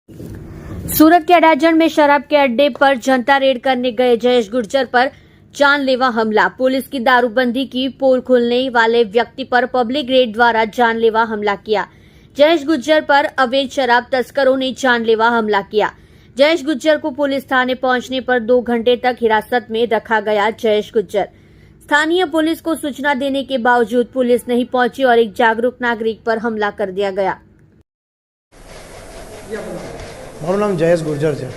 सूरत के अडाजन में शराब के अड्डे पर जनता रेड करने गए जयेश गुर्जर पर जानलेवा हमला। पुलिस की दारूबंदी की पोल खोलने वाले व्यक्ति पर पब्लिक रेड द्वारा जानलेवा हमला किया। जयेश गुर्जर पर अवैध शराब तस्करों ने जानलेवा हमला किया। जयेश गुर्जर को पुलिस थाने पहुंचने पर 2 घंटे तक हिरासत में रखा गया। जयेश गुर्जर स्थानीय पुलिस को सूचना देने के बावजूद पुलिस नहीं पहुंची और एक जागरूक नागरिक पर हमला कर दिया गया। મારું નામ જયેશ ગુર્જર છે।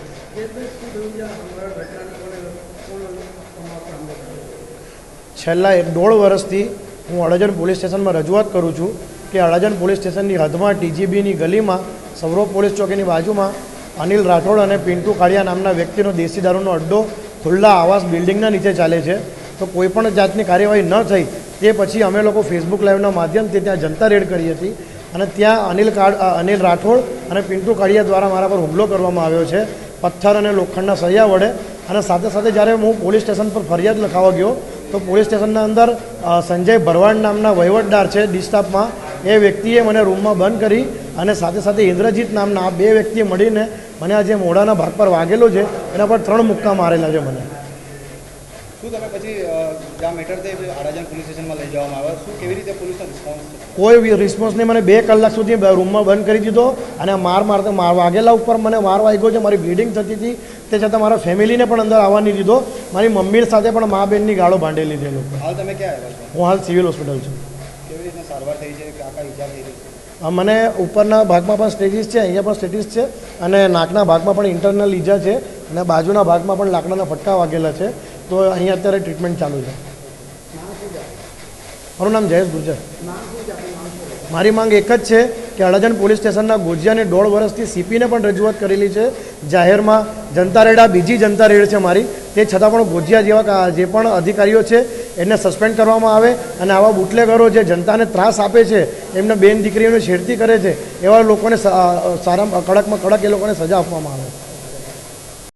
છેલ્લા 1.5 વર્ષથી હું અડાજણ પોલીસ સ્ટેશનમાં રજૂઆત કરું છું કે અડાજણ પોલીસ સ્ટેશનની હદમાં ટીજીબીની ગલીમાં સૌરવ પોલીસ ચોકીની બાજુમાં અનિલ રાઠોડ અને પિન્ટુ કાળિયા નામના વ્યક્તિનો દેશી દારૂનો અડ્ડો ખુલ્લા આવાસ બિલ્ડિંગના નીચે ચાલે છે। તો કોઈપણ જાતની કાર્યવાહી ન થઈ તે પછી અમે લોકો ફેસબુક લાઈવના માધ્યમથી ત્યાં જનતા રેડ કરી હતી અને ત્યાં અનિલ રાઠોડ અને પિન્ટુ કાળિયા દ્વારા મારા પર હુમલો કરવામાં આવ્યો છે પથ્થર અને લોખંડના સળિયા વડે। અને સાથે સાથે જ્યારે હું પોલીસ સ્ટેશન પર ફરિયાદ લખાવવા ગયો તો પોલીસ સ્ટેશનના અંદર સંજય ભરવાડ નામના વહીવટદાર છે ડી સ્ટાફમાં, એ વ્યક્તિએ મને રૂમમાં બંધ કરી અને સાથે સાથે ઇન્દ્રજીત નામના આ 2 વ્યક્તિએ મળીને મને આ જે મોઢાના ભાગ પર વાગેલો છે એના પર 3 મુક્કા મારેલા છે મને। શું તમે પછી જ્યાં મેટર થઈ અડાજણ પોલીસ સ્ટેશનમાં લઈ જવામાં આવ્યા, શું કેવી રીતે પોલીસનો રિસ્પોન્સ? કોઈ રિસ્પોન્સ નહીં। મને 2 કલાક સુધી રૂમમાં બંધ કરી દીધો અને વાગેલા ઉપર મને માર વાગ્યો છે, મારી બ્લીડિંગ થતી હતી, તે છતાં મારા ફેમિલીને પણ અંદર આવવા નહીં દીધો। મારી મમ્મી સાથે પણ મા બહેનની ગાળો ભાંડેલી છે લોકો। હાલ તમે ક્યાં આવ્યા છો? હું હાલ સિવિલ હોસ્પિટલ છું। કેવી રીતે સારવાર થઈ છે, કાકા ઈજા થઈ છે? મને ઉપરના ભાગમાં પણ સ્ટેજીસ છે, અહીંયા પણ સ્ટેજીસ છે અને નાકના ભાગમાં પણ ઇન્ટરનલ ઈજા છે અને બાજુના ભાગમાં પણ લાકડાના ફટકા વાગેલા છે। તો અહીંયા અત્યારે ટ્રીટમેન્ટ ચાલુ છે। મારું નામ જયેશ ગુર્જર। મારી માંગ એક જ છે કે અડાજણ પોલીસ સ્ટેશનના ગોજિયાને 1.5 વર્ષથી સીપીને પણ રજૂઆત કરેલી છે જાહેરમાં। જનતા રેડ આ બીજી જનતા રેડ છે મારી, તે છતાં પણ ગોજિયા જેવા જે પણ અધિકારીઓ છે એને સસ્પેન્ડ કરવામાં આવે અને આવા બુટલેગરો જે જનતાને ત્રાસ આપે છે, એમને બેન દીકરીઓને છેડતી કરે છે, એવા લોકોને સારામાં કડકમાં કડક એ લોકોને સજા આપવામાં આવે।